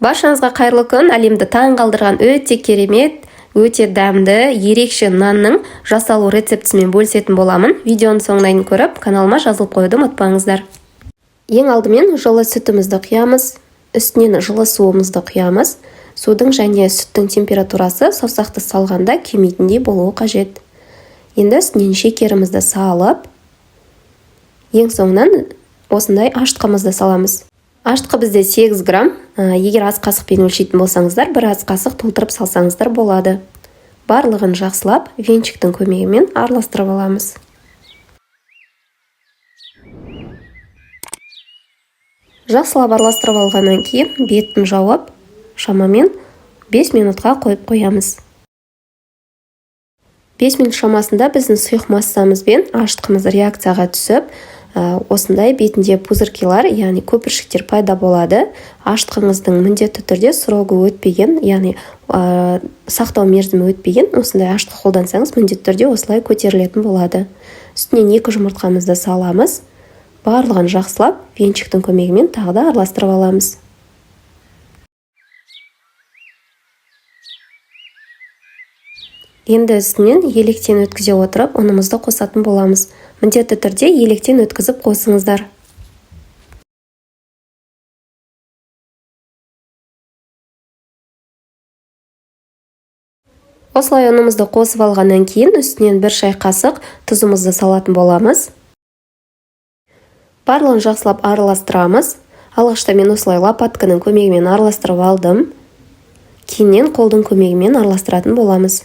Баршаңызға қайырлы күн. Әлемді таң қалдырған өте керемет, өте дәмді, ерекше нанның жасалу рецептісімен бөлісетін боламын. Видеоның соңына дейін көріп, каналыма жазылып қоюды ұмытпаңыздар. Ең алдымен жылы сүтімізді құямыз, үстінен жылы суымызды құямыз. Судың және сүттің температурасы саусақты салғанда күймейтіндей болуы қажет. Енді үстінен шекерімізді салып, ең соңынан осындай ашытқымызды саламыз. Ашытқы бізде 8 грамм. Егер ас қасықпен өлшейтін болсаңыздар, бір ас қасық толтырып салсаңыздар болады. Барлығын жақсылап венчиктің көмегімен араластырып аламыз. Жақсылап араластырып алғаннан кейін бетін жауып, шамамен 5 минутқа қойып қоямыз. 5 минут шамасында біздің сұйық массамызбен ашытқымыз реакцияға түсіп, осындай бетінде пузырькилар, яғни көпіршіктер пайда болады. Ашытқыңыздың міндетті түрде срогы өтпеген, яғни сақтау мерзімі өтпеген, осындай ашытқы қолдансаңыз, міндетті түрде осылай көтерілетін болады. Үстінен 2 жұмыртқамызды саламыз. Барлығын жақсылап венчиктің көмегімен тағы да араластырып аламыз. Енді үстінен електен өткізе отырып, ұнымызды қосатын боламыз. Міндетті түрде електен өткізіп қосыңыздар. Осылай ұнымызды қосып алғаннан кейін үстінен 1 шай қасық тұзымызды салатын боламыз. Барлығын жақсылап араластырамыз. Алғашта мен осылай лопатканың көмегімен араластырып алдым. Кейіннен қолдың көмегімен араластыратын боламыз.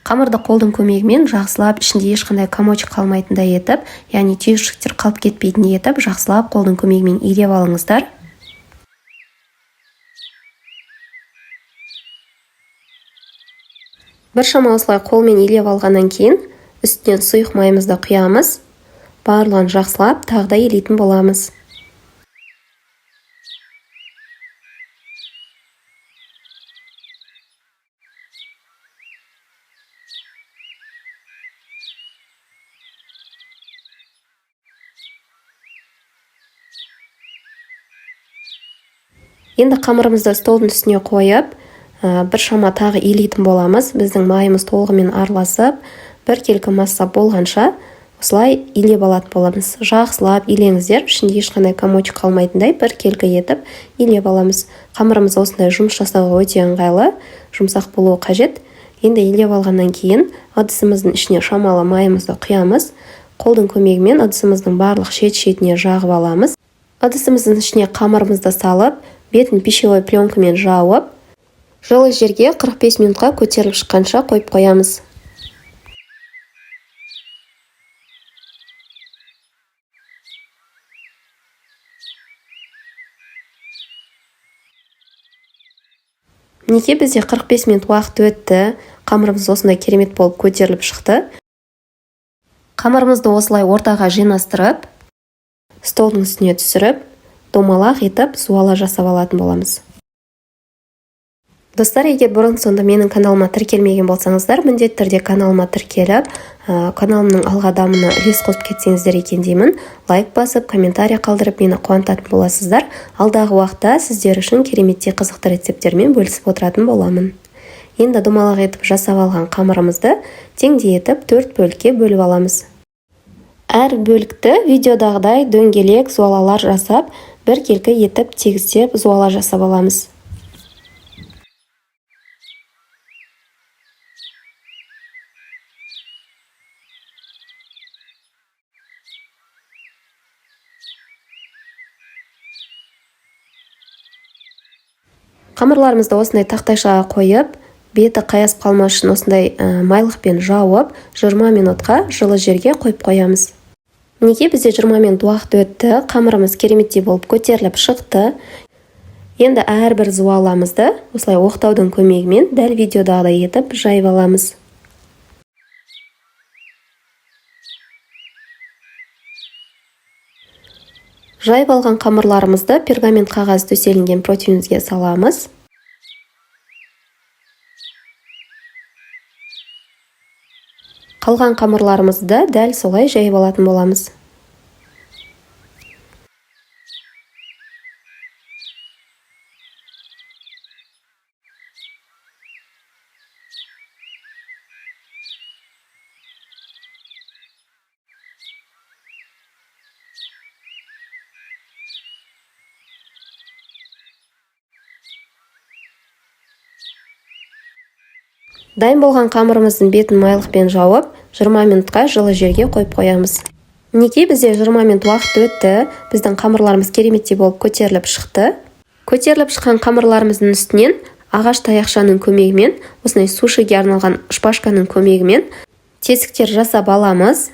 Қамырды қолдың көмегімен жақсылап, ішінде ешқандай комочек қалмайтындай етіп, яғни түйіршіктер қалып кетпейтіндей етіп, жақсылап қолдың көмегімен илеп алыңыздар. Біршама осылай қолмен илеп алғаннан кейін, үстінен сұйық майымызды құямыз. Барлығын жақсылап, тағы да илейтін боламыз. Енді қамырымызды столдың үстіне қойып, біршама тағы илейтін боламыз. Біздің майымыз толығымен араласып, бір келкі масса болғанша осылай илеп алатын боламыз. Жақсылап илеңіздер, ішінде ешқандай комочек қалмайтындай бір келкі етіп илеп аламыз. Қамырымыз осындай жұмыс жасауға өте ыңғайлы, жұмсақ болуы қажет. Енді илеп алғаннан кейін ыдысымыздың ішіне шамалы майымызды құямыз. Қолдың көмегімен ыдысымыздың барлық шет-шетіне жағып аламыз. Ыдысымыздың ішіне қамырымызды салып, бетін пищевой пленкамен жауып, жылы жерге 45 минутқа көтеріліп шыққанша қойып қоямыз. Неге бізде 45 минут уақыт өтті, қамырымыз осындай керемет болып көтеріліп шықты. Қамырымызды осылай ортаға жинастырып, столдың үстіне түсіріп, домалақ етіп суала жасап алатын боламыз. Достар, егер бұрын сонда менің каналыма тіркелмеген болсаңыздар, міндетті түрде каналыма тіркеліп, каналымның алға дамуына үлес қосып кетсеңіздер екен деймін. Лайк басып, комментарий қалдырып, мені қуантатын боласыздар. Алдағы уақытта сіздер үшін кереметтей қызықты рецептермен бөлісіп отыратын боламын. Енді домалақ етіп жасап алған қамырымызды теңдей етіп 4 бөлікке бөліп аламыз. Әр бөлікті видеодағыдай дөңгелек зуалалар жасап, бір келкі етіп тегістеп зуала жасап аламыз. Қамырларымызды осындай тақтайшаға қойып, беті қаясып қалмас үшін осындай майлықпен жауып, 20 минутқа жылы жерге қойып қоямыз. Неге бізде 20 минут уақыт өтті, қамырымыз кереметтей болып көтеріліп шықты. Енді әрбір зуаламызды осылай оқтаудың көмегімен дәл видеодағыдай етіп жайып аламыз. Жайып алған қамырларымызды пергамент қағаз төселінген противньге саламыз. Қалған қамырларымызды да дәл солай жайып алатын боламыз. Дайын болған қамырымыздың бетін майлықпен жауып, 20 минутқа жылы жерге қойып қоямыз. Мінекей бізде 20 минут уақыт өтті. Біздің қамырларымыз кереметтей болып көтеріліп шықты. Көтеріліп шыққан қамырларымыздың үстінен ағаш таяқшаның көмегімен, осындай сушиге арналған шпажканың көмегімен тесіктер жасап аламыз.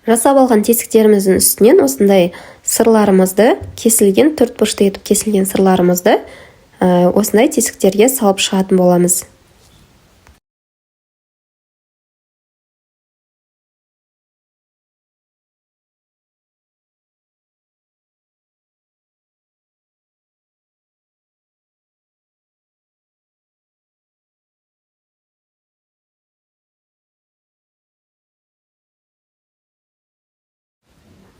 Жасап алған тесіктеріміздің үстінен осындай сырларымызды, кесілген, төрт бұрышты етіп кесілген сырларымызды осындай тесіктерге салып шығатын боламыз.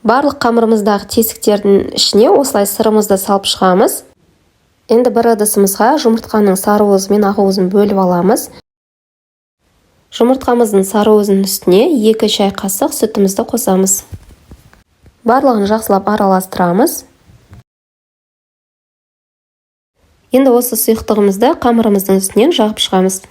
Барлық қамырымыздағы тесіктердің ішіне осылай сырымызды салып шығамыз. Енді бір ыдысымызға жұмыртқаның сары уызы мен ақ уызын бөліп аламыз. Жұмыртқамыздың сары уызының үстіне 2 шай қасық сүтімізді қосамыз. Барлығын жақсылап араластырамыз. Енді осы сұйықтығымызды қамырымыздың үстінен жағып шығамыз.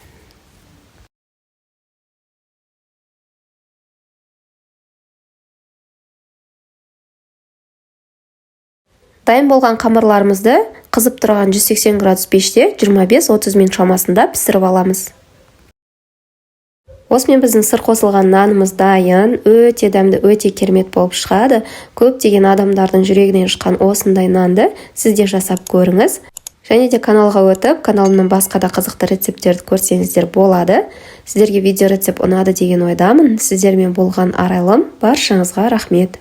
Дайын болған қамырларымызды қызып тұрған 180 градус пеште 25-30 минут шамасында пісіріп аламыз. Осымен біздің сыр қосылған нанымыз дайын, өте дәмді, өте керемет болып шығады. Көптеген адамдардың жүрегінен шыққан осындай нанды сіз де жасап көріңіз. Және де каналға өтіп, каналымның басқа да қызықты рецептерді көрсеңіздер болады. Сіздерге видео рецепт ұнады деген ойдамын. Сіздермен болған арайлым. Баршаңызға рахмет.